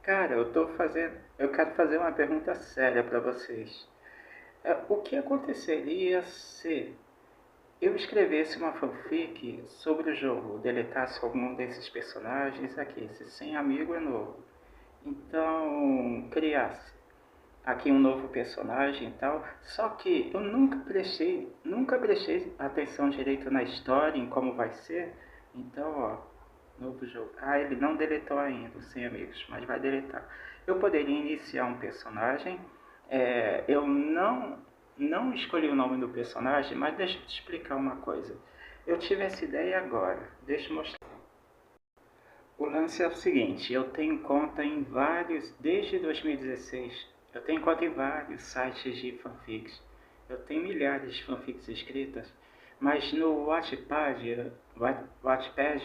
Cara, eu quero fazer uma pergunta séria para vocês. O que aconteceria se eu escrevesse uma fanfic sobre o jogo, deletasse algum desses personagens aqui, esse sem amigo é novo. Então, criasse aqui um novo personagem e tal, só que eu nunca prestei atenção direito na história, em como vai ser. Então, ó, novo jogo. Ah, ele não deletou ainda, o Sem Amigos, mas vai deletar. Eu poderia iniciar um personagem. Eu não escolhi o nome do personagem, mas deixa eu te explicar uma coisa. Eu tive essa ideia agora. Deixa eu mostrar. O lance é o seguinte, eu tenho conta em vários, desde 2016, eu tenho conta em vários sites de fanfics. Eu tenho milhares de fanfics escritas, mas no Wattpad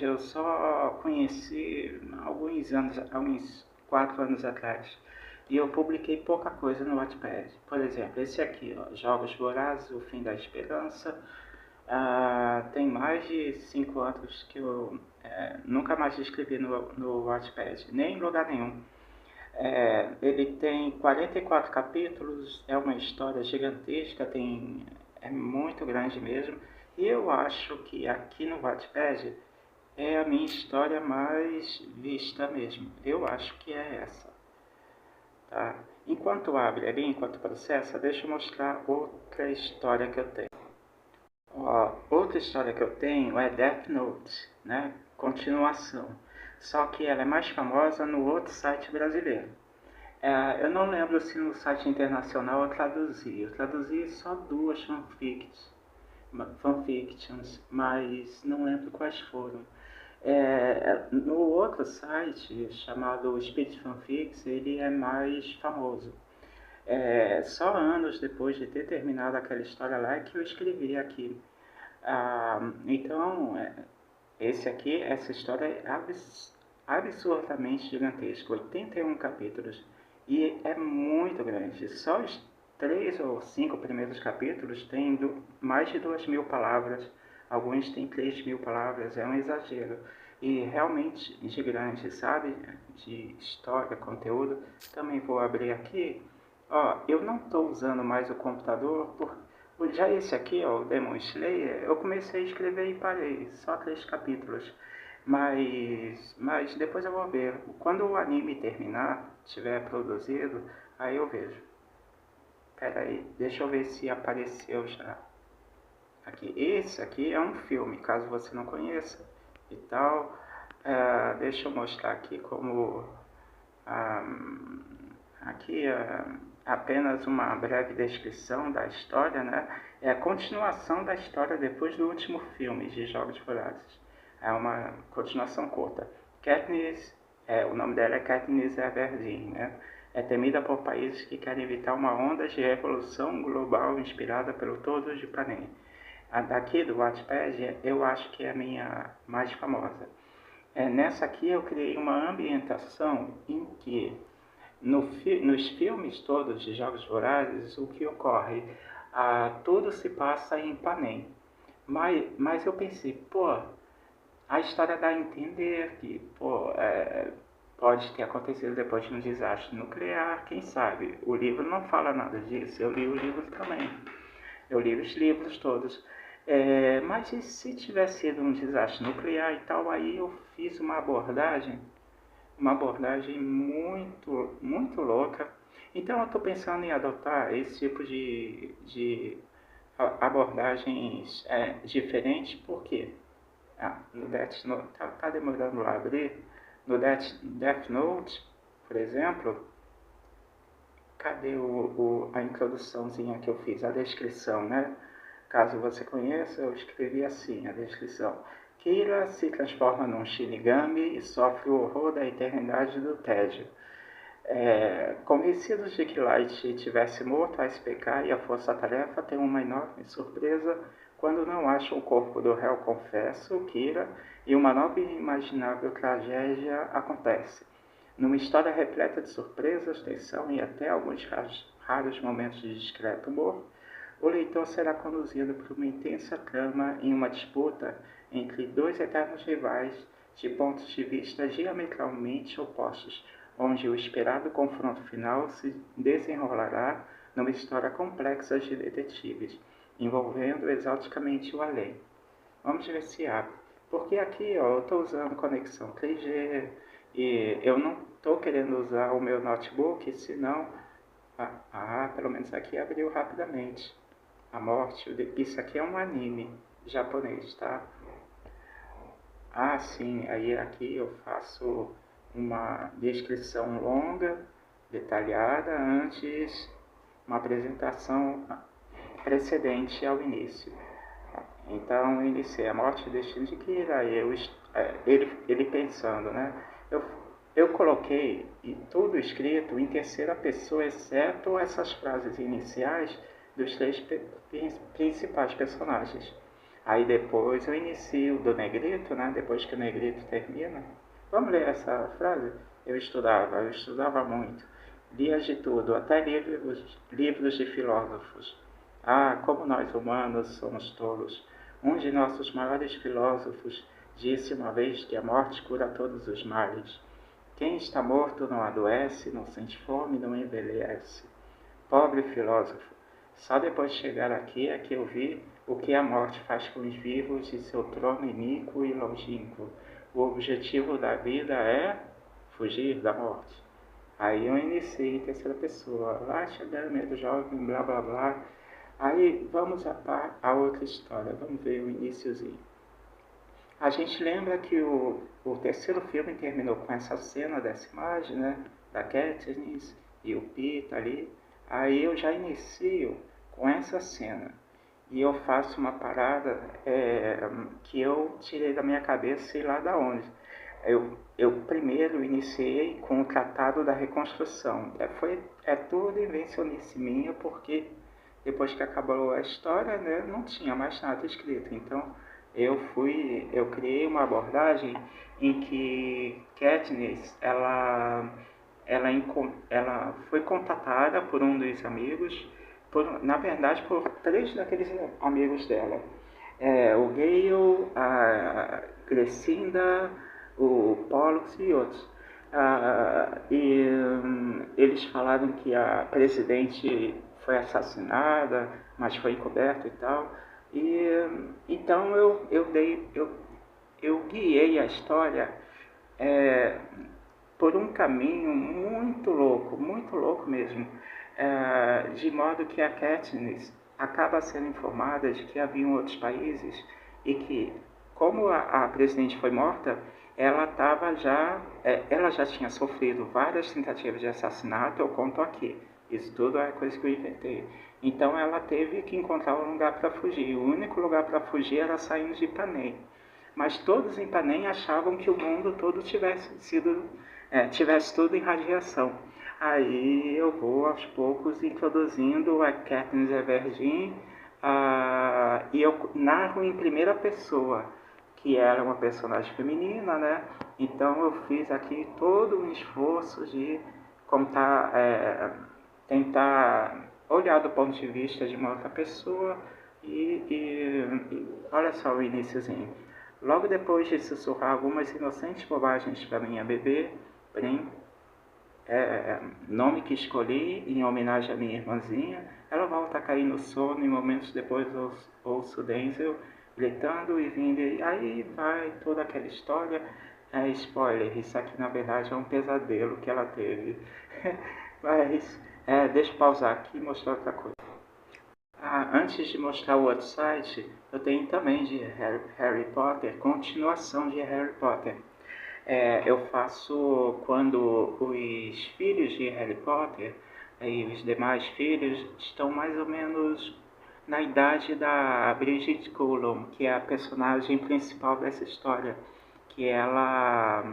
eu só conheci há uns 4 anos atrás. E eu publiquei pouca coisa no Wattpad. Por exemplo, esse aqui, ó, Jogos Vorazes, O Fim da Esperança, tem mais de 5 anos que eu nunca mais escrevi no Wattpad, nem em lugar nenhum. Ele tem 44 capítulos, é uma história gigantesca, é muito grande mesmo. E eu acho que aqui no Wattpad é a minha história mais vista mesmo. Eu acho que é essa. Tá? Enquanto abre ali, enquanto processa, deixa eu mostrar outra história que eu tenho. Ó, outra história que eu tenho é Death Note, né? Continuação. Só que ela é mais famosa no outro site brasileiro. Eu não lembro se no site internacional eu traduzi. Eu traduzi só duas fanfictions, mas não lembro quais foram. No outro site, chamado Speed Fanfics, ele é mais famoso. Só anos depois de ter terminado aquela história lá que eu escrevi aqui. Então, essa história é absurdamente gigantesca, 81 capítulos, e é muito grande. Só os 3 ou 5 primeiros capítulos têm mais de 2.000 palavras, alguns têm 3.000 palavras, é um exagero. E realmente de grande, sabe? De história, conteúdo. Também vou abrir aqui. Ó, eu não estou usando mais o computador já esse aqui, ó, o Demon Slayer, eu comecei a escrever e parei, só 3 capítulos. Mas depois eu vou ver. Quando o anime terminar, tiver produzido, aí eu vejo. Pera aí, deixa eu ver se apareceu já. Aqui, esse aqui é um filme, caso você não conheça e tal. Deixa eu mostrar aqui como ah, aqui apenas uma breve descrição da história, né? É a continuação da história depois do último filme de Jogos Vorazes. É uma continuação curta. Katniss, o nome dela é Katniss Everdeen, né? É temida por países que querem evitar uma onda de revolução global inspirada pelo Todos de Panem. A daqui do Wattpad, eu acho que é a minha mais famosa. Nessa aqui eu criei uma ambientação em que nos filmes todos de Jogos Vorazes, o que ocorre? Tudo se passa em Panem. Mas eu pensei, pô, a história dá a entender que, pô, pode ter acontecido depois de um desastre nuclear, quem sabe? O livro não fala nada disso, eu li o livro também. Eu li os livros todos. Mas e se tivesse sido um desastre nuclear e tal, aí eu fiz uma abordagem muito louca. Então eu estou pensando em adotar esse tipo de abordagens diferentes, porque no Death Note, tá demorando lá abrir, no Death Note, por exemplo, cadê a introduçãozinha que eu fiz, a descrição, né? Caso você conheça, eu escrevi assim a descrição. Kira se transforma num Shinigami e sofre o horror da eternidade do tédio. Convencidos de que Light tivesse morto, a SPK e a Força-Tarefa têm uma enorme surpresa quando não acham o corpo do réu confesso, Kira, e uma nova e inimaginável tragédia acontece. Numa história repleta de surpresas, tensão e até alguns raros momentos de discreto humor, o leitor será conduzido por uma intensa trama em uma disputa entre dois eternos rivais de pontos de vista diametralmente opostos. onde o esperado confronto final se desenrolará numa história complexa de detetives, envolvendo exoticamente o além. Vamos ver se abre. Porque aqui, ó, eu estou usando conexão 3G e eu não estou querendo usar o meu notebook, senão... pelo menos aqui abriu rapidamente. A morte, isso aqui é um anime japonês, tá? Sim, aí aqui eu faço uma descrição longa, detalhada, antes uma apresentação precedente ao início. Então, eu iniciei a morte e destino de Kira, e ele pensando, né? Eu coloquei tudo escrito em terceira pessoa, exceto essas frases iniciais dos três principais personagens. Aí depois eu inicio do negrito, né? Depois que o negrito termina. Vamos ler essa frase? Eu estudava muito. Lia de tudo, até livros de filósofos. Como nós humanos somos tolos. Um de nossos maiores filósofos disse uma vez que a morte cura todos os males. Quem está morto não adoece, não sente fome, não envelhece. Pobre filósofo, só depois de chegar aqui é que eu vi o que a morte faz com os vivos e seu trono iníquo e longínquo. O objetivo da vida é fugir da morte. Aí eu iniciei em terceira pessoa, lá chegando meio jovem, blá blá blá. Aí vamos a outra história, vamos ver o iniciozinho. A gente lembra que o terceiro filme terminou com essa cena dessa imagem, né? Da Katniss e o Peeta ali. Aí eu já inicio com essa cena. E eu faço uma parada que eu tirei da minha cabeça, sei lá da onde. Eu primeiro iniciei com o Tratado da Reconstrução. É tudo invencionice minha, porque depois que acabou a história, né, não tinha mais nada escrito. Então eu criei uma abordagem em que Katniss, ela foi contatada por um dos amigos, na verdade por três daqueles amigos dela. O Gale, a Gressinda, o Pollux e outros. Eles falaram que a presidente foi assassinada, mas foi encoberta e tal. Então eu guiei a história por um caminho muito louco mesmo, de modo que a Katniss acaba sendo informada de que haviam outros países e que, como a presidente foi morta, ela já tinha sofrido várias tentativas de assassinato, eu conto aqui. Isso tudo é coisa que eu inventei. Então ela teve que encontrar um lugar para fugir. O único lugar para fugir era saindo de Panem. Mas todos em Panem achavam que o mundo todo tivesse tudo em radiação. Aí eu vou aos poucos introduzindo a Katniss Everdeen e eu narro em primeira pessoa, que era uma personagem feminina, né? Então eu fiz aqui todo um esforço de contar, tentar olhar do ponto de vista de uma outra pessoa e olha só o iníciozinho. Logo depois de sussurrar algumas inocentes bobagens para minha bebê, Brin, nome que escolhi em homenagem à minha irmãzinha, ela volta a cair no sono e momentos depois ouço Denzel gritando e vindo, e aí vai toda aquela história. Spoiler, isso aqui na verdade é um pesadelo que ela teve. Mas deixa eu pausar aqui e mostrar outra coisa. Antes de mostrar o outro site, eu tenho também de Harry Potter, continuação de Harry Potter. Eu faço quando os filhos de Harry Potter e os demais filhos estão mais ou menos na idade da Bridget Cullum, que é a personagem principal dessa história, que ela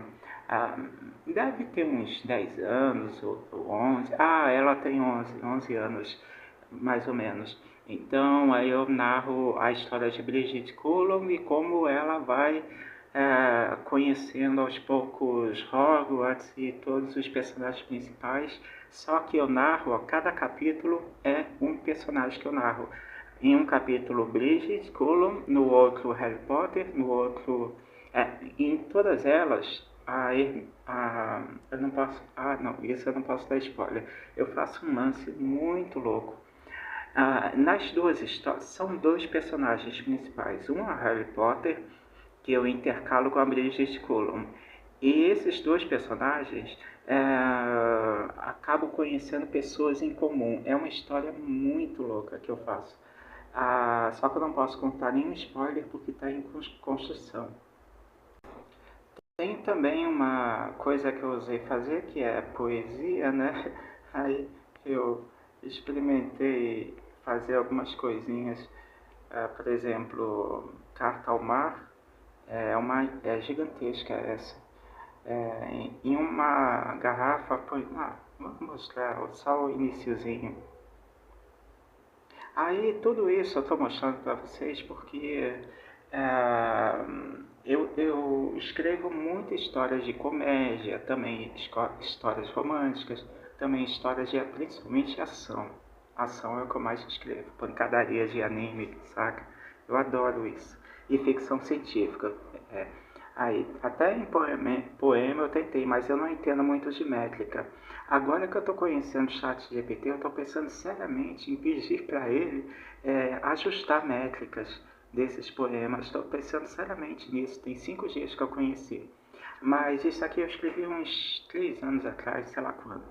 deve ter uns 10 anos ou 11. Ela tem 11 anos, mais ou menos. Então, aí eu narro a história de Bridget Cullum e como ela vai conhecendo aos poucos Hogwarts e todos os personagens principais. Só que eu narro, cada capítulo é um personagem que eu narro. Em um capítulo Bridget Cullum, no outro Harry Potter, no outro... em todas elas eu não posso. Ah, não, isso eu não posso dar spoiler. Eu faço um lance muito louco. Nas duas histórias, são dois personagens principais. Um é Harry Potter, que eu intercalo com a Bridget Cullum. E esses dois personagens acabam conhecendo pessoas em comum. É uma história muito louca que eu faço. Só que eu não posso contar nenhum spoiler porque está em construção. Tem também uma coisa que eu usei fazer, que é poesia, né? Aí eu experimentei fazer algumas coisinhas, por exemplo, Carta ao Mar, é gigantesca essa. Em uma garrafa, vou mostrar só o iniciozinho. Aí tudo isso eu estou mostrando para vocês porque é, eu escrevo muitas histórias de comédia, também histórias românticas, também histórias de principalmente ação. Ação é o que eu mais escrevo, pancadaria de anime, saca? Eu adoro isso. E ficção científica. É. Aí, até em poema eu tentei, mas eu não entendo muito de métrica. Agora que eu estou conhecendo o chat GPT, eu estou pensando seriamente em pedir para ele ajustar métricas desses poemas. Estou pensando seriamente nisso, tem 5 dias que eu conheci. Mas isso aqui eu escrevi uns 3 anos atrás, sei lá quando.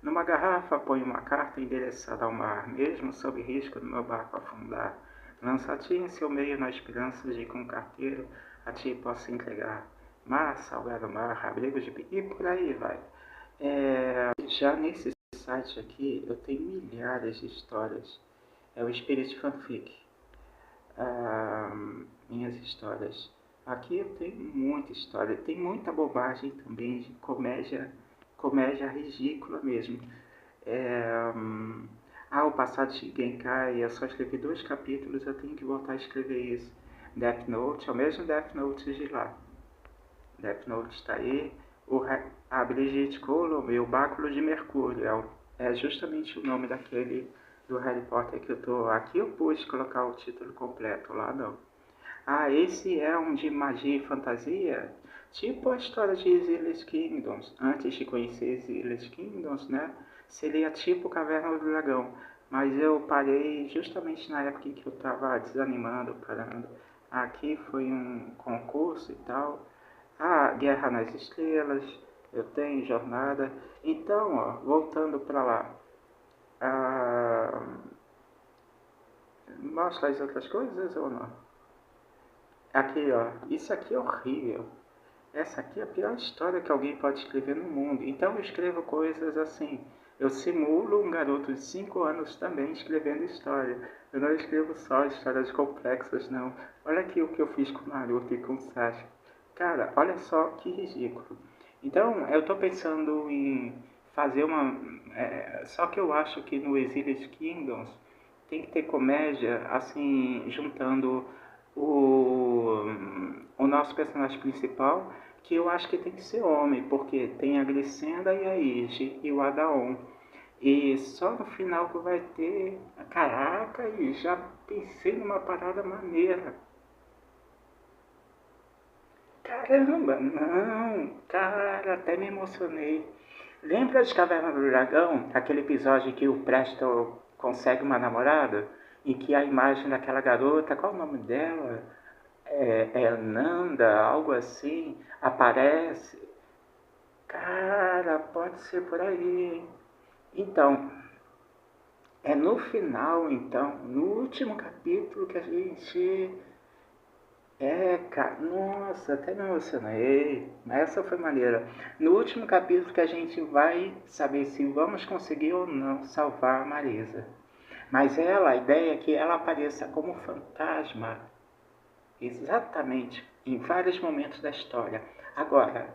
Numa garrafa ponho uma carta endereçada ao mar, mesmo sob risco do meu barco afundar. Lança a ti em seu meio na esperança de com carteiro a ti possa entregar. Mar, salgado mar, abrigo de... e por aí vai. Já nesse site aqui eu tenho milhares de histórias. É o Spirit Fanfic. Minhas histórias. Aqui eu tenho muita história. Tem muita bobagem também de comédia ridícula mesmo. O passado de Genkai, eu só escrevi 2 capítulos, eu tenho que voltar a escrever isso. Death Note, é o mesmo Death Note de lá. Death Note está aí. A Brigitte Cullum e o Báculo de Mercúrio é justamente o nome daquele do Harry Potter que eu tô. Aqui eu pude colocar o título completo, lá não. Esse é um de magia e fantasia, tipo a história de Exiled Kingdoms. Antes de conhecer Exiled Kingdoms, né? Seria tipo Caverna do Dragão. Mas eu parei justamente na época em que eu estava desanimando, parando. Aqui foi um concurso e tal. Guerra nas Estrelas, eu tenho Jornada. Então, ó, voltando para lá. Mostra as outras coisas ou não? Aqui, ó, isso aqui é horrível. Essa aqui é a pior história que alguém pode escrever no mundo. Então eu escrevo coisas assim. Eu simulo um garoto de 5 anos também escrevendo história. Eu não escrevo só histórias complexas, não. Olha aqui o que eu fiz com o Naruto e com o Sasuke. Cara, olha só que ridículo. Então eu tô pensando em fazer uma... só que eu acho que no Exiled Kingdoms tem que ter comédia, assim, juntando o nosso personagem principal, que eu acho que tem que ser homem, porque tem a Glicenda e a Ige e o Adaon. E só no final que vai ter. Caraca, e já pensei numa parada maneira. Caramba, não, cara, até me emocionei. Lembra de Caverna do Dragão? Aquele episódio que o Presto consegue uma namorada? Em que a imagem daquela garota, qual é o nome dela? Nanda, algo assim, aparece. Cara, pode ser por aí. Então, é no final, então, no último capítulo que a gente... cara, nossa, até me emocionei. Essa foi maneira. No último capítulo que a gente vai saber se vamos conseguir ou não salvar a Marisa. Mas a ideia é que ela apareça como fantasma. Exatamente, em vários momentos da história. Agora,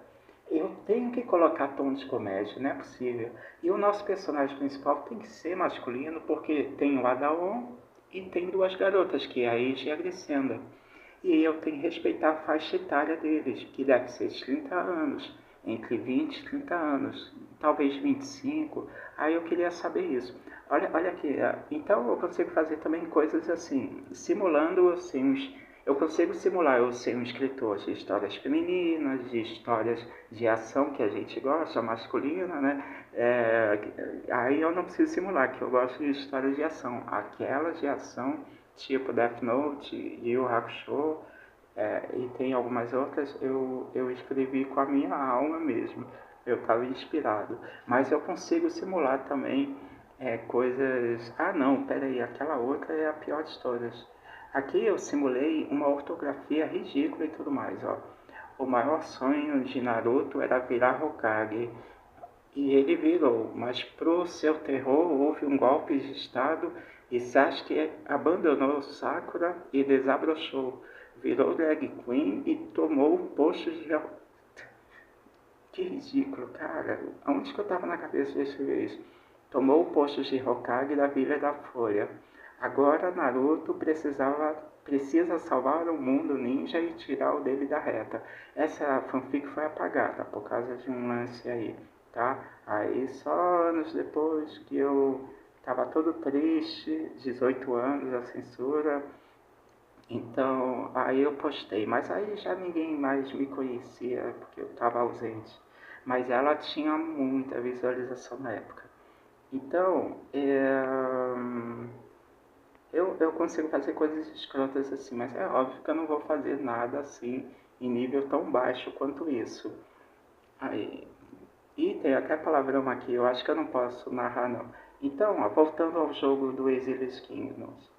eu tenho que colocar tom de comédia, não é possível. E o nosso personagem principal tem que ser masculino, porque tem o Adaon e tem 2 garotas, que é a Ige e a Grisenda. E eu tenho que respeitar a faixa etária deles, que deve ser de 30 anos, entre 20 e 30 anos, talvez 25. Aí eu queria saber isso. Olha aqui, então eu consigo fazer também coisas assim, simulando assim, Eu consigo simular eu ser um escritor de histórias femininas, de histórias de ação que a gente gosta, masculina, né? Aí eu não preciso simular, que eu gosto de histórias de ação. Aquelas de ação, tipo Death Note, Yu Yu Hakusho, e tem algumas outras, eu escrevi com a minha alma mesmo. Eu estava inspirado. Mas eu consigo simular também coisas... Ah, não, peraí, aquela outra é a pior de todas. Aqui eu simulei uma ortografia ridícula e tudo mais, ó. O maior sonho de Naruto era virar Hokage. E ele virou, mas pro seu terror houve um golpe de estado e Sasuke abandonou Sakura e desabrochou. Virou drag queen e tomou o posto de... Que ridículo, cara. Aonde que eu tava na cabeça desse vez? Tomou o posto de Hokage da Vila da Folha. Agora Naruto precisa salvar o mundo ninja e tirar o dele da reta. Essa fanfic foi apagada por causa de um lance aí, tá? Aí só anos depois que eu tava todo triste, 18 anos, a censura. Então, aí eu postei, mas aí já ninguém mais me conhecia porque eu estava ausente. Mas ela tinha muita visualização na época. Então, eu consigo fazer coisas escrotas assim, mas é óbvio que eu não vou fazer nada assim em nível tão baixo quanto isso. Aí, e tem até palavrão aqui, eu acho que eu não posso narrar não. Então, ó, voltando ao jogo do Exilius Kingdoms.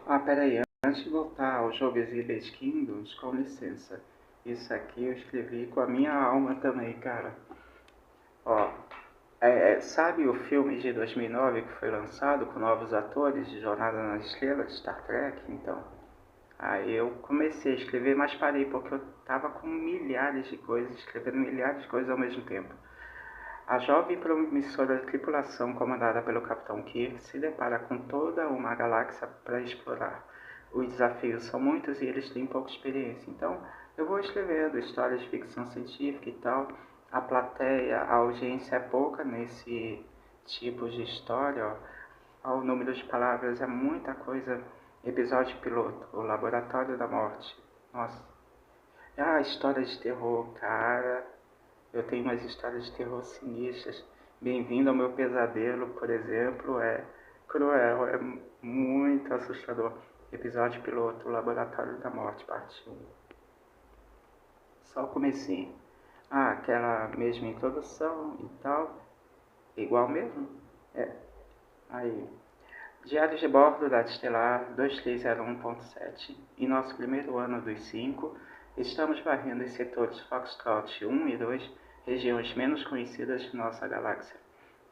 Ah, peraí, antes de voltar ao jogo Exilius Kingdoms, com licença. Isso aqui eu escrevi com a minha alma também, cara. Ó, sabe o filme de 2009 que foi lançado com novos atores de Jornada nas Estrelas, de Star Trek? Então, aí eu comecei a escrever, mas parei porque eu tava com milhares de coisas, escrevendo milhares de coisas ao mesmo tempo. A jovem e promissora tripulação comandada pelo Capitão Kirk se depara com toda uma galáxia para explorar. Os desafios são muitos e eles têm pouca experiência. Então, eu vou escrevendo histórias de ficção científica e tal. A plateia, a audiência é pouca nesse tipo de história. Ó. O número de palavras é muita coisa. Episódio piloto, o Laboratório da Morte. Nossa. Ah, história de terror, cara. Eu tenho umas histórias de terror sinistras. Bem-vindo ao meu pesadelo, por exemplo, é cruel, é muito assustador. Episódio piloto, Laboratório da Morte, parte 1. Só o comecinho. Ah, aquela mesma introdução e tal. Igual mesmo? É. Aí. Diário de bordo da Estelar 2301.7. Em nosso primeiro ano dos 5, estamos varrendo os setores Foxtrot 1 e 2, regiões menos conhecidas de nossa galáxia,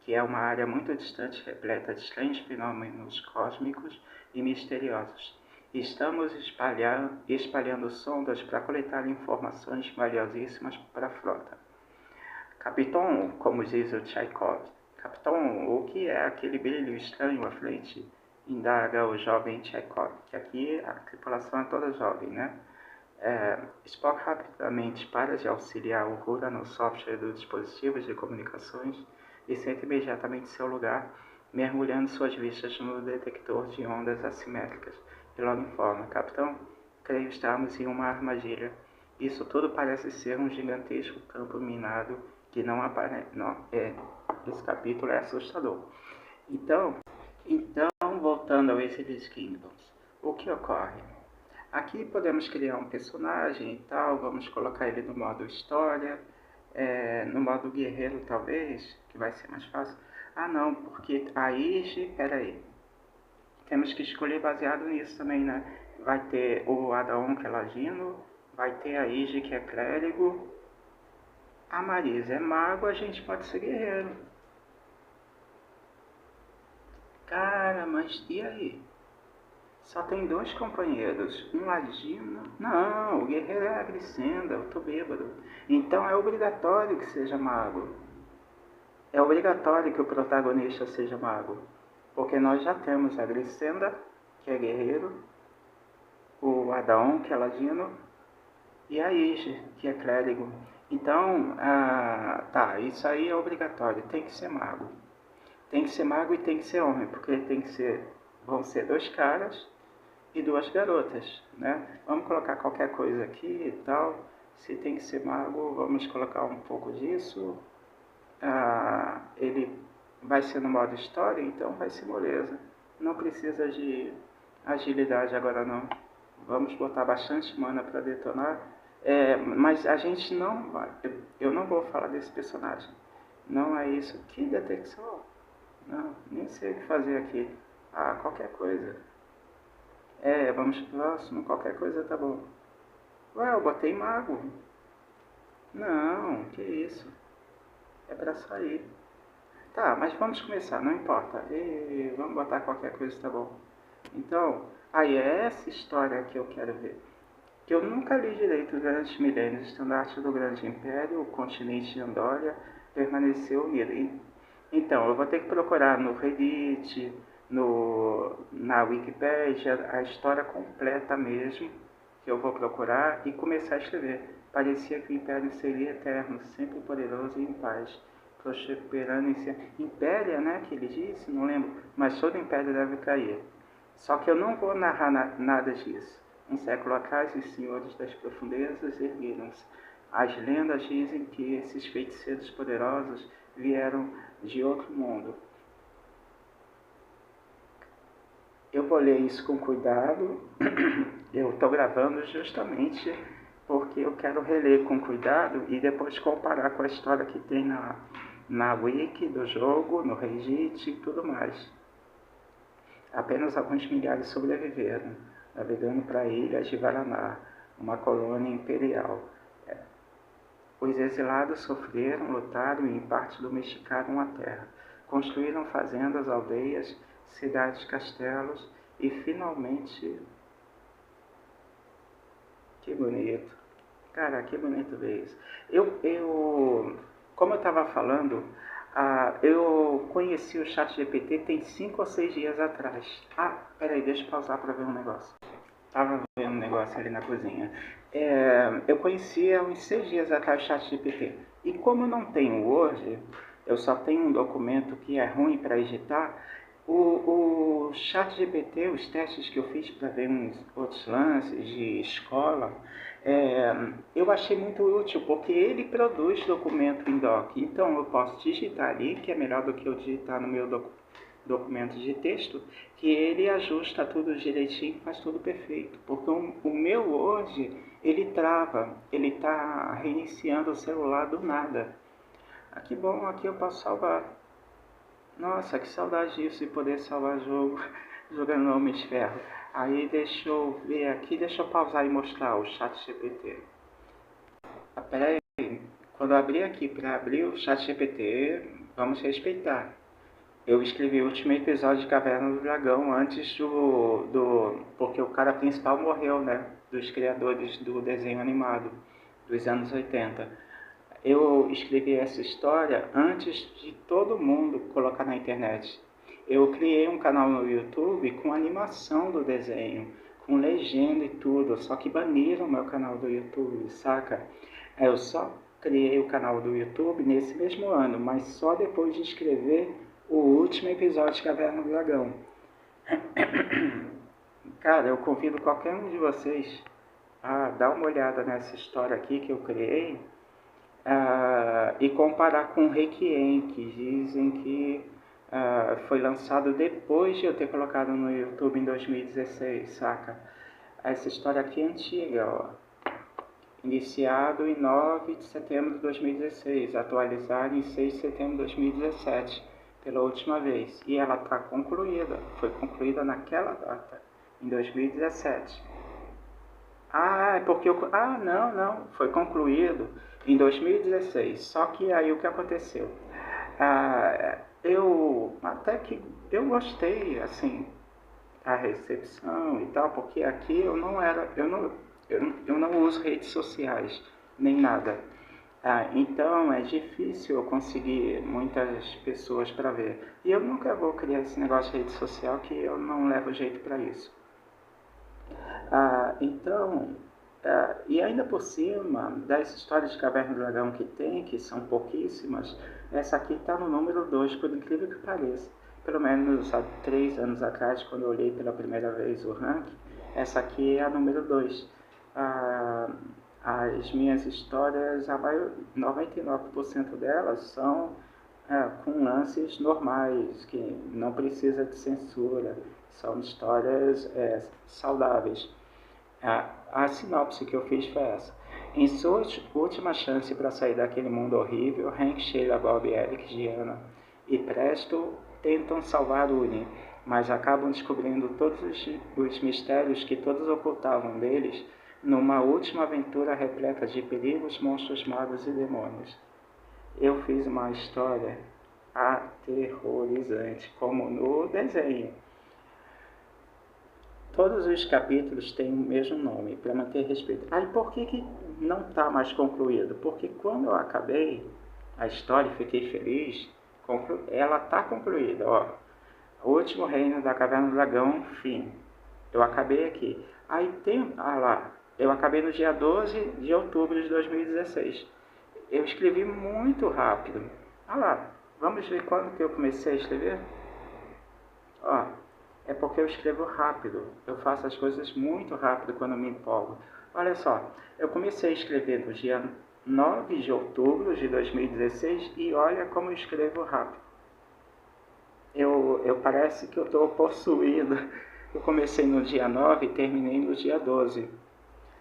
que é uma área muito distante repleta de estranhos fenômenos cósmicos e misteriosos. Estamos espalhando sondas para coletar informações valiosíssimas para a frota. Capitão, como diz o Tchaikov, Capitão, o que é aquele brilho estranho à frente? Indaga o jovem Tchaikov, que aqui a tripulação é toda jovem, né? Spock rapidamente para de auxiliar o Hura no software dos dispositivos de comunicações e senta imediatamente seu lugar, mergulhando suas vistas no detector de ondas assimétricas. E logo informa, Capitão, creio estarmos em uma armadilha. Isso tudo parece ser um gigantesco campo minado que não aparece. Esse capítulo é assustador. Então, voltando ao Exilius Kingdoms, o que ocorre? Aqui podemos criar um personagem e tal, vamos colocar ele no modo história, no modo guerreiro talvez, que vai ser mais fácil. Ah não, porque a Ige, peraí, temos que escolher baseado nisso também, né? Vai ter o Adaon, que é ladino, vai ter a Ige, que é clérigo, a Marisa é mago, a gente pode ser guerreiro. Cara, mas e aí? Só tem 2 companheiros, um ladino... Não, o guerreiro é a Grisenda, eu tô bêbado. Então é obrigatório que seja mago. É obrigatório que o protagonista seja mago. Porque nós já temos a Grisenda, que é guerreiro, o Adaon, que é ladino, e a Ige, que é clérigo. Então, tá, isso aí é obrigatório, tem que ser mago. Tem que ser mago e tem que ser homem, porque vão ser 2 caras e duas garotas, né? Vamos colocar qualquer coisa aqui e tal. Se tem que ser mago, vamos colocar um pouco disso. Ele vai ser no modo história, então vai ser moleza. Não precisa de agilidade agora não. Vamos botar bastante mana para detonar. Mas a gente não vai. Eu não vou falar desse personagem. Não é isso. Que detecção? Não, nem sei o que fazer aqui. Qualquer coisa. Vamos pro próximo. Qualquer coisa tá bom. Ué, eu botei mago. Não, que isso. É pra sair. Tá, mas vamos começar, não importa. Vamos botar qualquer coisa, tá bom. Então, aí é essa história que eu quero ver. Que eu nunca li direito durante milênios. O estandarte do Grande Império, o continente de Andória, permaneceu unido. Então, eu vou ter que procurar no Reddit, na Wikipédia, a história completa mesmo, que eu vou procurar e começar a escrever. Parecia que o Império seria eterno, sempre poderoso e em paz, prosperando em si. Império, né, que ele disse, não lembro, mas todo império deve cair. Só que eu não vou narrar nada disso. Um século atrás, os senhores das profundezas ergueram-se. As lendas dizem que esses feiticeiros poderosos vieram de outro mundo. Eu vou ler isso com cuidado. Eu estou gravando justamente porque eu quero reler com cuidado e depois comparar com a história que tem na wiki do jogo, no Reddit e tudo mais. Apenas alguns milhares sobreviveram, navegando para a ilha de Varaná, uma colônia imperial. Os exilados sofreram, lutaram e em parte domesticaram a terra. Construíram fazendas, aldeias, cidades, castelos e finalmente... Que bonito. Cara, que bonito ver isso. Como eu estava falando, eu conheci o ChatGPT tem 5 ou 6 dias atrás. Peraí, deixa eu pausar para ver um negócio. Tava vendo um negócio ali na cozinha. Eu conheci há uns 6 dias atrás o ChatGPT. E como eu não tenho hoje, eu só tenho um documento que é ruim para editar. O ChatGPT, os testes que eu fiz para ver uns outros lances de escola, eu achei muito útil, porque ele produz documento em doc. Então eu posso digitar ali, que é melhor do que eu digitar no meu documento de texto, que ele ajusta tudo direitinho, faz tudo perfeito. Porque o meu hoje, ele trava, ele está reiniciando o celular do nada. Que bom, aqui eu posso salvar. Nossa, que saudade disso, de poder salvar jogo jogando Homem de Ferro. Aí deixa eu ver aqui, deixa eu pausar e mostrar o ChatGPT. Pera aí, quando eu abrir aqui para abrir o ChatGPT, vamos respeitar. Eu escrevi o último episódio de Caverna do Dragão antes porque o cara principal morreu, né? Dos criadores do desenho animado dos anos 80. Eu escrevi essa história antes de todo mundo colocar na internet. Eu criei um canal no YouTube com animação do desenho, com legenda e tudo, só que baniram meu canal do YouTube, saca? Eu só criei o canal do YouTube nesse mesmo ano, mas só depois de escrever o último episódio de Caverna do Dragão. Cara, eu convido qualquer um de vocês a dar uma olhada nessa história aqui que eu criei e comparar com o Requiem, que dizem que foi lançado depois de eu ter colocado no YouTube em 2016, saca? Essa história aqui é antiga, ó. Iniciado em 9 de setembro de 2016, atualizado em 6 de setembro de 2017, pela última vez. E ela está concluída, foi concluída naquela data, em 2017. É porque eu... não, foi concluído em 2016. Só que aí o que aconteceu? Eu gostei, assim, da recepção e tal, porque aqui eu não uso redes sociais, nem nada. Então é difícil eu conseguir muitas pessoas para ver. E eu nunca vou criar esse negócio de rede social, que eu não levo jeito para isso. E ainda por cima, das histórias de Caverna do Dragão que tem, que são pouquíssimas, essa aqui está no número 2, por incrível que pareça. Pelo menos há 3 anos atrás, quando eu olhei pela primeira vez o ranking, Essa aqui é a número 2. As minhas histórias, 99% delas são com lances normais, que não precisa de censura, são histórias saudáveis. A sinopse que eu fiz foi essa. Em sua última chance para sair daquele mundo horrível, Hank, Sheila, Bob, Eric, Gianna e Presto tentam salvar Uni, mas acabam descobrindo todos os mistérios que todos ocultavam deles numa última aventura repleta de perigos, monstros, magos e demônios. Eu fiz uma história aterrorizante, como no desenho. Todos os capítulos têm o mesmo nome, para manter respeito. Aí por que não está mais concluído? Porque quando eu acabei a história e fiquei feliz, ela está concluída. Ó, o último reino da Caverna do Dragão, fim. Eu acabei aqui. Aí tem, lá, eu acabei no dia 12 de outubro de 2016. Eu escrevi muito rápido. Lá, vamos ver quando que eu comecei a escrever? Ó, é porque eu escrevo rápido. Eu faço as coisas muito rápido quando me empolgo. Olha só, eu comecei a escrever no dia 9 de outubro de 2016 e olha como eu escrevo rápido. Eu parece que eu estou possuído. Eu comecei no dia 9 e terminei no dia 12.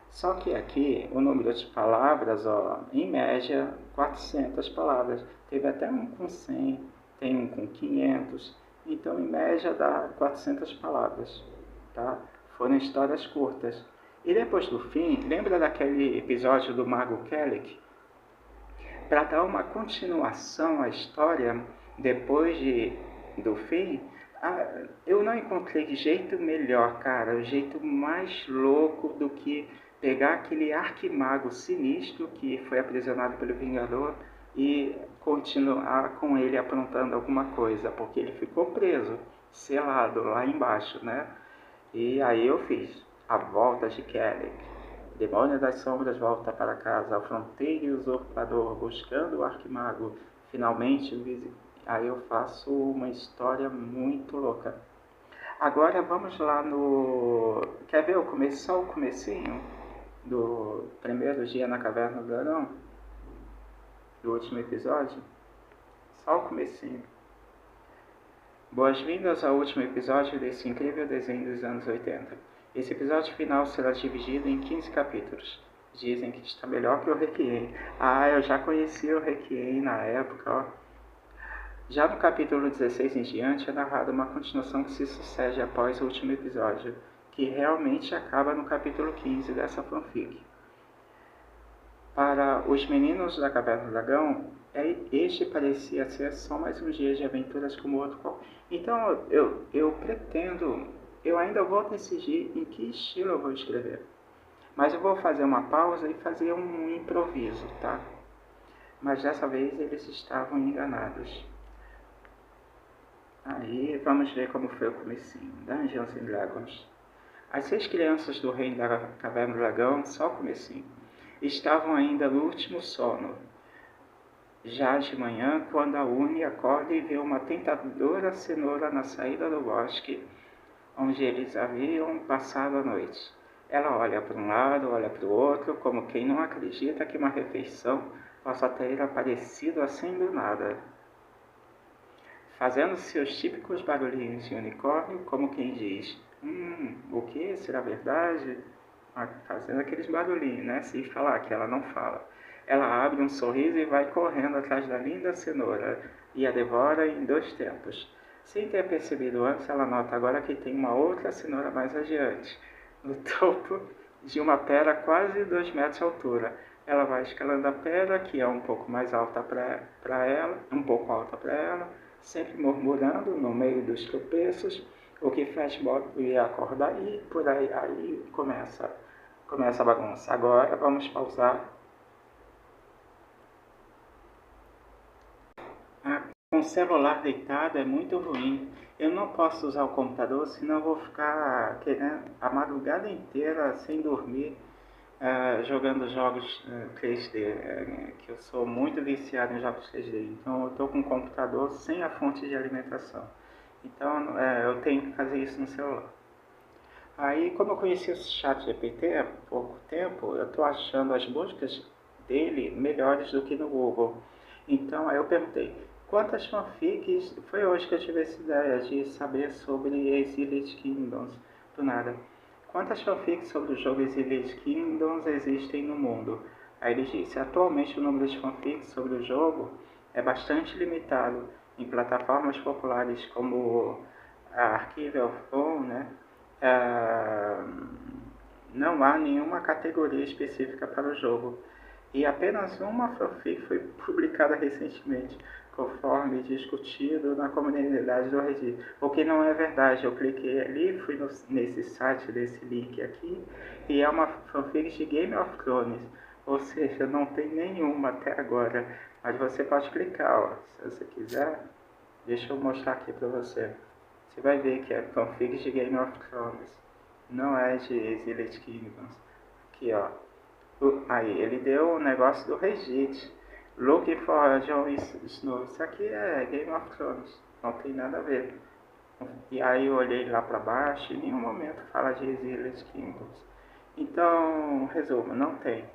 Só que aqui o número de palavras, ó, em média, 400 palavras. Teve até um com 100, tem um com 500. Então, em média, dá 400 palavras. Tá? Foram histórias curtas. E depois do fim, lembra daquele episódio do Mago Kellic? Para dar uma continuação à história, depois do fim, eu não encontrei jeito melhor, cara, o jeito mais louco do que pegar aquele arquimago sinistro que foi aprisionado pelo Vingador e continuar com ele aprontando alguma coisa, porque ele ficou preso, selado lá embaixo, né? E aí eu fiz A Volta de Kellic. Demônio das Sombras volta para casa, ao fronteiro e usurpador, buscando o arquimago. Finalmente, aí eu faço uma história muito louca. Agora vamos lá no... Quer ver só o comecinho do primeiro dia na Caverna do Dragão? Do último episódio? Só o comecinho. Boas-vindas ao último episódio desse incrível desenho dos anos 80. Esse episódio final será dividido em 15 capítulos. Dizem que está melhor que o Requiem. Eu já conhecia o Requiem na época, ó. Já no capítulo 16 em diante é narrada uma continuação que se sucede após o último episódio, que realmente acaba no capítulo 15 dessa fanfic. Para os meninos da Caverna do Dragão, este parecia ser só mais um dia de aventuras como outro qualquer. Então eu pretendo, eu ainda vou decidir em que estilo eu vou escrever. Mas eu vou fazer uma pausa e fazer um improviso, tá? Mas dessa vez eles estavam enganados. Aí vamos ver como foi o comecinho. Dungeons and Dragons. As 6 crianças do reino da Caverna do Dragão, só o comecinho, estavam ainda no último sono. Já de manhã, quando a Uni acorda e vê uma tentadora cenoura na saída do bosque, onde eles haviam passado a noite. Ela olha para um lado, olha para o outro, como quem não acredita que uma refeição possa ter aparecido assim do nada, fazendo seus típicos barulhinhos de unicórnio, como quem diz, o que? Será verdade? Fazendo aqueles barulhinhos, né? Se falar que ela não fala. Ela abre um sorriso e vai correndo atrás da linda cenoura e a devora em 2 tempos. Sem ter percebido antes, ela nota agora que tem uma outra cenoura mais adiante, no topo de uma pedra quase 2 metros de altura. Ela vai escalando a pedra, que é um pouco mais alta para ela, um pouco alta para ela, sempre murmurando no meio dos tropeços, o que faz Bob acordar e por aí começa a bagunça. Agora vamos pausar. Com o celular deitado é muito ruim. Eu não posso usar o computador, senão eu vou ficar querendo a madrugada inteira sem dormir, jogando jogos 3D, que eu sou muito viciado em jogos 3D. Então eu estou com o computador sem a fonte de alimentação. Então eu tenho que fazer isso no celular. Aí, como eu conheci o ChatGPT há pouco tempo, eu estou achando as buscas dele melhores do que no Google. Então, aí eu perguntei, quantas fanfics... Foi hoje que eu tive essa ideia de saber sobre Exiled Kingdoms, do nada. Quantas fanfics sobre o jogo Exiled Kingdoms existem no mundo? Aí ele disse, atualmente o número de fanfics sobre o jogo é bastante limitado em plataformas populares como a Archive of Bone, né? Ah, não há nenhuma categoria específica para o jogo. E apenas uma fanfic foi publicada recentemente, conforme discutido na comunidade do Reddit. O que não é verdade, eu cliquei ali, fui nesse site, desse link aqui, e é uma fanfic de Game of Thrones. Ou seja, não tem nenhuma até agora. Mas você pode clicar, ó, se você quiser. Deixa eu mostrar aqui para você. Você vai ver que é fanfic de Game of Thrones. Não é de Exiled Kingdoms. Aqui, ó. Aí, ele deu o negócio do Reddit. Looking for Jon Snow. Isso aqui é Game of Thrones. Não tem nada a ver. E aí eu olhei lá para baixo e em nenhum momento fala de Exiled Kingdoms. Então, resumo, não tem.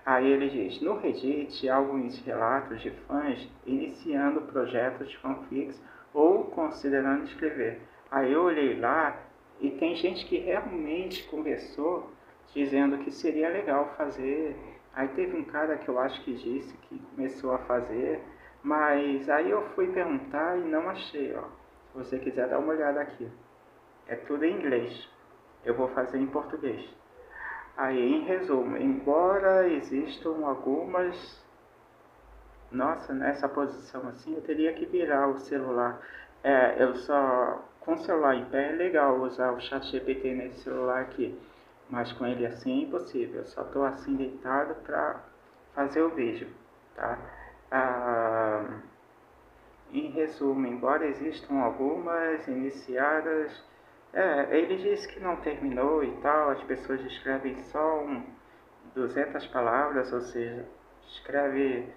Aí ele diz, no Reddit há alguns relatos de fãs iniciando projetos de fanfics ou considerando escrever. Aí eu olhei lá e tem gente que realmente conversou dizendo que seria legal fazer. Aí teve um cara que eu acho que disse que começou a fazer, mas aí eu fui perguntar e não achei, ó. Se você quiser dar uma olhada aqui. É tudo em inglês. Eu vou fazer em português. Aí, em resumo, embora existam algumas... Nossa, nessa posição assim, eu teria que virar o celular. Eu só... Com o celular em pé é legal usar o chat GPT nesse celular aqui. Mas com ele assim é impossível. Eu só estou assim deitado para fazer o vídeo, tá? Ah, em resumo, embora existam algumas iniciadas, ele disse que não terminou e tal, as pessoas escrevem só 200 palavras, ou seja, escreve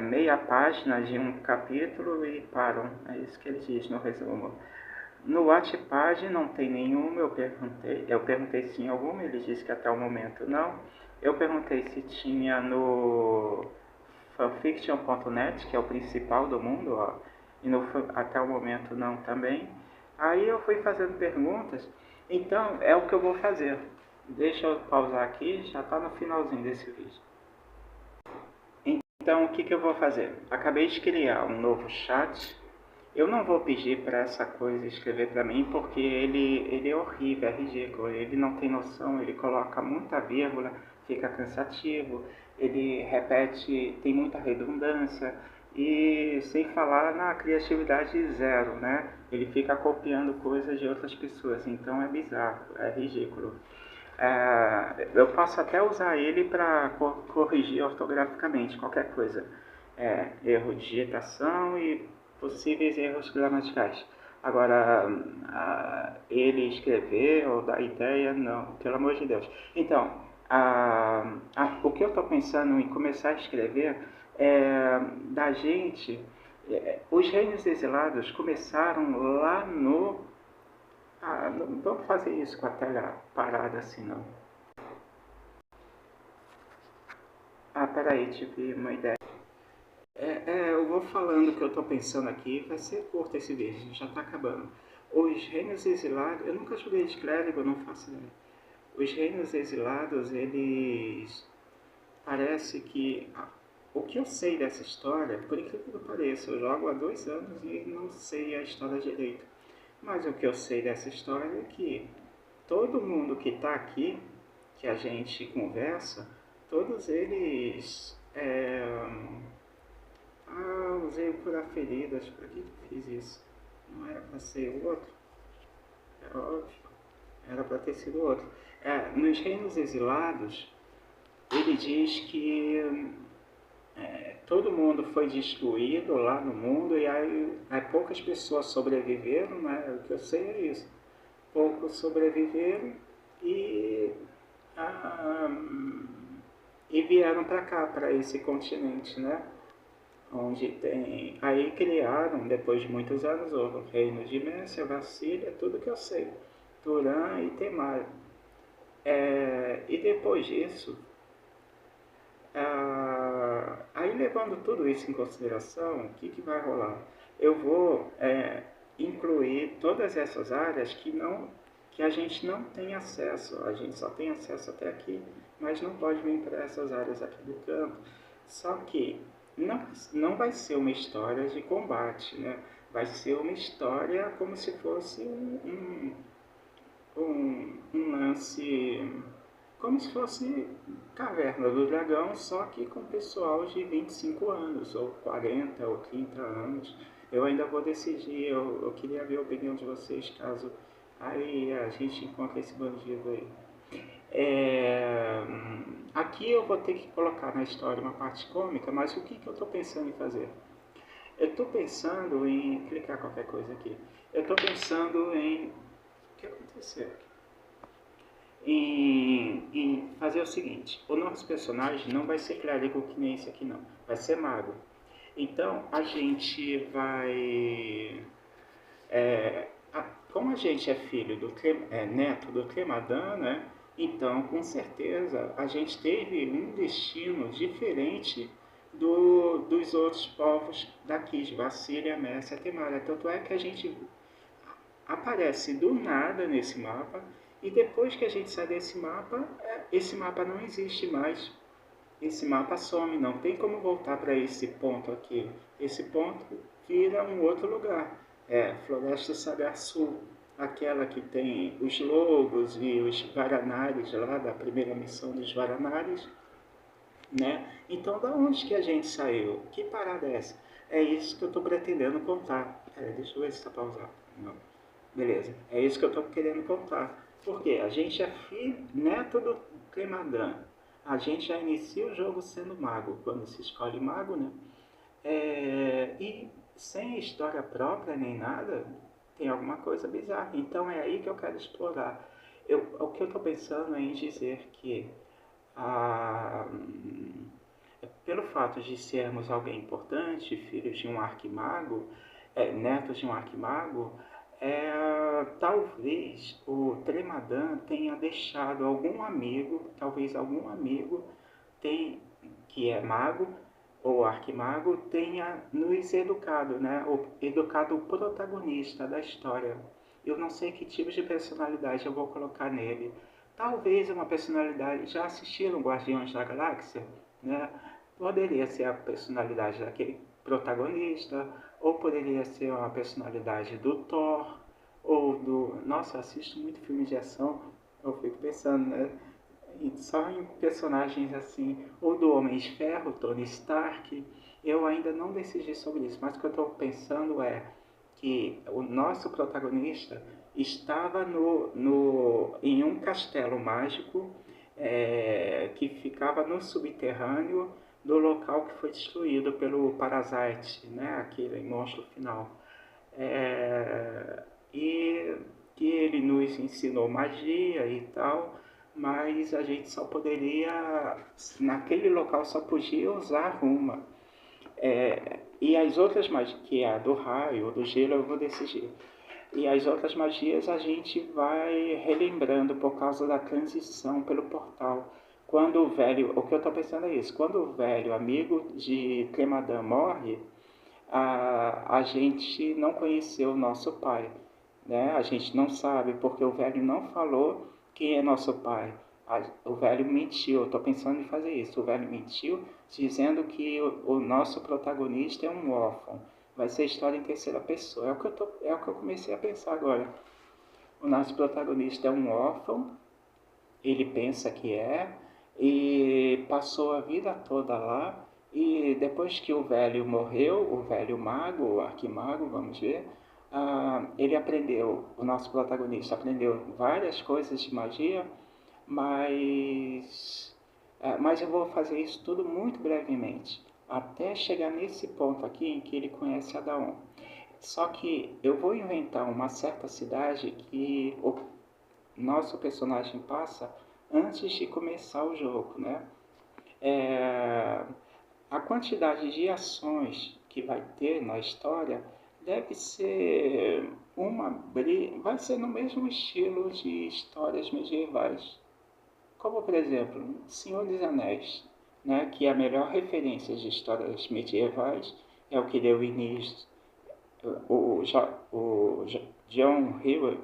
meia página de um capítulo e param. É isso que ele diz no resumo. No Wattpad não tem nenhuma, eu perguntei se tinha alguma, ele disse que até o momento não. Eu perguntei se tinha no fanfiction.net, que é o principal do mundo, ó, e até o momento não também. Aí eu fui fazendo perguntas, então é o que eu vou fazer. Deixa eu pausar aqui, já está no finalzinho desse vídeo. Então o que eu vou fazer? Acabei de criar um novo chat. Eu não vou pedir para essa coisa escrever para mim porque ele é horrível, é ridículo. Ele não tem noção, ele coloca muita vírgula, fica cansativo, ele repete, tem muita redundância e sem falar na criatividade zero, né? Ele fica copiando coisas de outras pessoas, então é bizarro, é ridículo. Eu posso até usar ele para corrigir ortograficamente qualquer coisa. Erro de digitação e possíveis erros gramaticais. Agora, ele escrever ou dar ideia, não, pelo amor de Deus. Então, o que eu estou pensando em começar a escrever é da gente. Os reinos exilados começaram lá no... não vamos fazer isso com a tela parada assim, não. Peraí, tive uma ideia. Eu vou falando o que eu estou pensando aqui, vai ser curto esse vídeo, já está acabando. Os reinos exilados, eu nunca joguei de clérigo, não faço ideia. Os reinos exilados, eles... Parece que... O que eu sei dessa história, por incrível que pareça, eu jogo há 2 anos e não sei a história direito. Mas o que eu sei dessa história é que todo mundo que está aqui, que a gente conversa, todos eles... usei o curar feridas. Por que eu fiz isso? Não era para ser o outro? É óbvio. Era para ter sido outro. Nos reinos exilados, ele diz que todo mundo foi destruído lá no mundo e aí poucas pessoas sobreviveram, né? O que eu sei é isso. Poucos sobreviveram e, ah, e vieram para cá, para esse continente, né? Onde tem... Aí criaram, depois de muitos anos, o reino de Mércia, Vacília, tudo que eu sei. Turan e Temar. E depois disso, aí levando tudo isso em consideração, o que vai rolar? Eu vou incluir todas essas áreas que a gente não tem acesso, a gente só tem acesso até aqui, mas não pode vir para essas áreas aqui do campo. Só que não vai ser uma história de combate, né? Vai ser uma história como se fosse um lance como se fosse Caverna do Dragão, só que com pessoal de 25 anos, ou 40, ou 30 anos. Eu ainda vou decidir, eu queria ver a opinião de vocês, caso aí a gente encontre esse bandido aí. Aqui eu vou ter que colocar na história uma parte cômica, mas o que eu estou pensando em fazer? Eu estou pensando em clicar qualquer coisa aqui. Eu estou pensando em... O que aconteceu? Em fazer o seguinte: o nosso personagem não vai ser clérigo que nem esse aqui, não, vai ser mago. Então a gente vai. Como a gente é filho neto do Cremadã, né? Então com certeza a gente teve um destino diferente dos outros povos daqui, de Vassília, Mércia, Temária. Tanto é que a gente aparece do nada nesse mapa e depois que a gente sai desse mapa, esse mapa não existe mais. Esse mapa some, não tem como voltar para esse ponto aqui. Esse ponto vira um outro lugar. Floresta Sagar Sul, aquela que tem os lobos e os Varanares lá, da primeira missão dos Varanares, né? Então, da onde que a gente saiu? Que parada é essa? É isso que eu estou pretendendo contar. Deixa eu ver se está pausado. Não. Beleza, é isso que eu estou querendo contar. Porque a gente é neto do Cremadã. A gente já inicia o jogo sendo mago, quando se escolhe mago, né? E sem história própria nem nada, tem alguma coisa bizarra. Então é aí que eu quero explorar. O que eu estou pensando é em dizer que a, pelo fato de sermos alguém importante, filhos de um arquimago, netos de um arquimago, talvez o Tremadan tenha deixado algum amigo, talvez algum amigo que é mago ou arquimago, tenha nos educado, né? Educado o protagonista da história. Eu não sei que tipo de personalidade eu vou colocar nele. Talvez uma personalidade... Já assistiram Guardiões da Galáxia? Né? Poderia ser a personalidade daquele protagonista, ou poderia ser uma personalidade do Thor, ou do... Nossa, eu assisto muito filme de ação, eu fico pensando, né? Só em personagens assim, ou do Homem de Ferro, Tony Stark. Eu ainda não decidi sobre isso, mas o que eu estou pensando é que o nosso protagonista estava em um castelo mágico que ficava no subterrâneo do local que foi destruído pelo Parasite, né, aquele monstro final. E que ele nos ensinou magia e tal, mas a gente só poderia, naquele local só podia usar uma. E as outras magias, que é a do raio, do gelo, eu vou decidir. E as outras magias a gente vai relembrando por causa da transição pelo portal. Quando o velho, o que eu estou pensando é isso, quando o velho amigo de Cremadã morre, a gente não conheceu o nosso pai, né? A gente não sabe porque o velho não falou quem é nosso pai. O velho mentiu, eu estou pensando em fazer isso. O velho mentiu dizendo que o nosso protagonista é um órfão. Vai ser história em terceira pessoa. É o que eu comecei a pensar agora. O nosso protagonista é um órfão, ele pensa que e passou a vida toda lá. E depois que o velho morreu, o velho mago, o arquimago, vamos ver, ele aprendeu, o nosso protagonista aprendeu várias coisas de magia, mas eu vou fazer isso tudo muito brevemente, até chegar nesse ponto aqui em que ele conhece Adaon. Só que eu vou inventar uma certa cidade que o nosso personagem passa antes de começar o jogo, né? A quantidade de ações que vai ter na história deve ser uma briga, vai ser no mesmo estilo de histórias medievais. Como, por exemplo, Senhor dos Anéis, né, que é a melhor referência de histórias medievais, é o que deu início, o John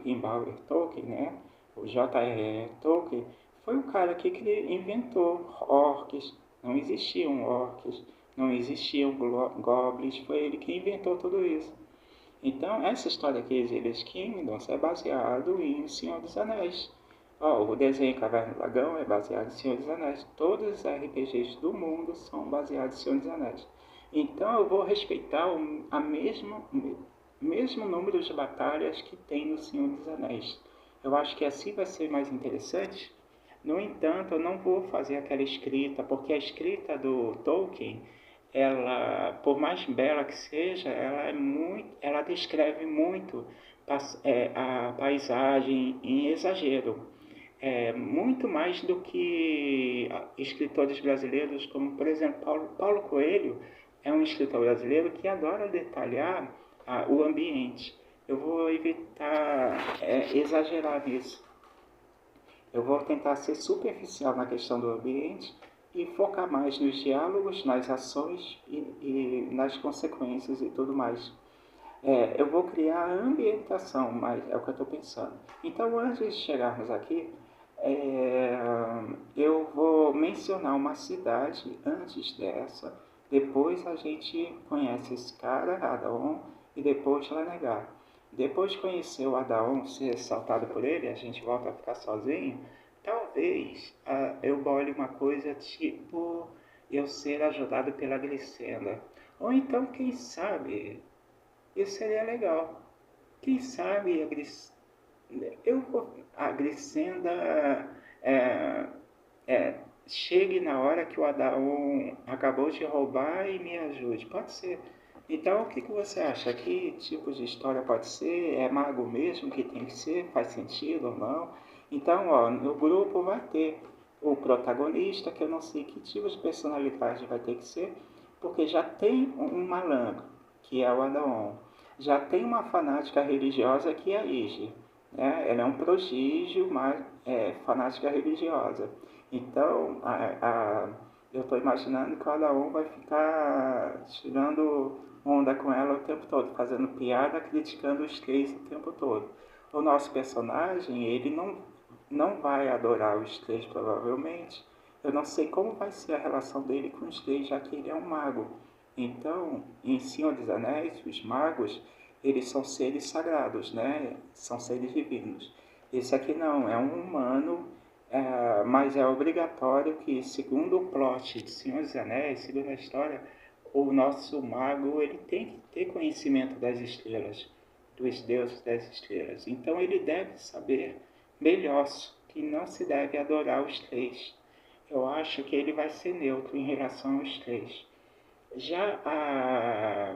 Himbauer Tolkien, né, o J.R.R. Tolkien, foi o cara que inventou orcs, não existiam orcs, não existiam goblins, foi ele que inventou tudo isso. Então, essa história aqui, Exílios Kingdoms, é baseado em Senhor dos Anéis. Ó, o desenho Caverna do Dragão é baseado em Senhor dos Anéis. Todos os RPGs do mundo são baseados em Senhor dos Anéis. Então, eu vou respeitar mesmo número de batalhas que tem no Senhor dos Anéis. Eu acho que assim vai ser mais interessante. No entanto, eu não vou fazer aquela escrita, porque a escrita do Tolkien, ela, por mais bela que seja, ela descreve muito a paisagem em exagero. Muito mais do que escritores brasileiros, como por exemplo Paulo Coelho, é um escritor brasileiro que adora detalhar o ambiente. Eu vou evitar exagerar nisso. Eu vou tentar ser superficial na questão do ambiente e focar mais nos diálogos, nas ações e nas consequências e tudo mais. Eu vou criar a ambientação, mas é o que eu estou pensando. Então, antes de chegarmos aqui, é, eu vou mencionar uma cidade antes dessa, depois a gente conhece esse cara, Adaon, e depois Lanegar. Depois de conhecer o Adaon, ser assaltado por ele, a gente volta a ficar sozinho, talvez eu bole uma coisa tipo eu ser ajudado pela Glicenda. Ou então, quem sabe, isso seria legal. Quem sabe a Glicenda é, é, chegue na hora que o Adaon acabou de roubar e me ajude. Pode ser. Então, o que você acha? Que tipo de história pode ser? É mago mesmo que tem que ser? Faz sentido ou não? Então, ó, no grupo vai ter o protagonista, que eu não sei que tipo de personalidade vai ter que ser, porque já tem um malandro, que é o Adaon. Já tem uma fanática religiosa, que é a Ige. Né? Ela é um prodígio, mas fanática religiosa. Então, eu estou imaginando que o Adaon vai ficar tirando onda com ela o tempo todo, fazendo piada, criticando os três o tempo todo. O nosso personagem, ele não vai adorar os três, provavelmente. Eu não sei como vai ser a relação dele com os três, já que ele é um mago. Então, em Senhor dos Anéis, os magos, eles são seres sagrados, né? São seres divinos. Esse aqui não, é um humano, mas é obrigatório que, segundo o plot de Senhor dos Anéis, segundo a história, o nosso mago ele tem que ter conhecimento das estrelas, dos deuses das estrelas. Então ele deve saber melhor que não se deve adorar os três. Eu acho que ele vai ser neutro em relação aos três. Já a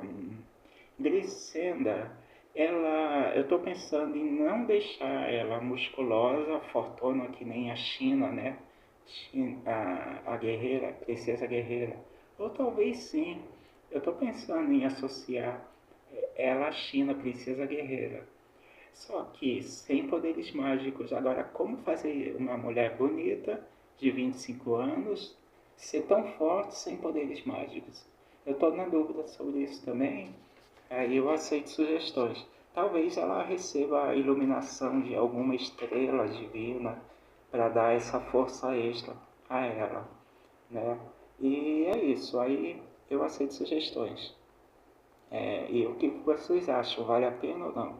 Glicenda, eu estou pensando em não deixar ela musculosa, fortuna, que nem a China, né? A guerreira, a princesa guerreira. Ou talvez sim. Eu estou pensando em associar ela à China, princesa guerreira. Só que sem poderes mágicos. Agora, como fazer uma mulher bonita, de 25 anos, ser tão forte sem poderes mágicos? Eu estou na dúvida sobre isso também. Aí eu aceito sugestões. Talvez ela receba a iluminação de alguma estrela divina para dar essa força extra a ela, né? E é isso. Aí eu aceito sugestões. E o que vocês acham? Vale a pena ou não?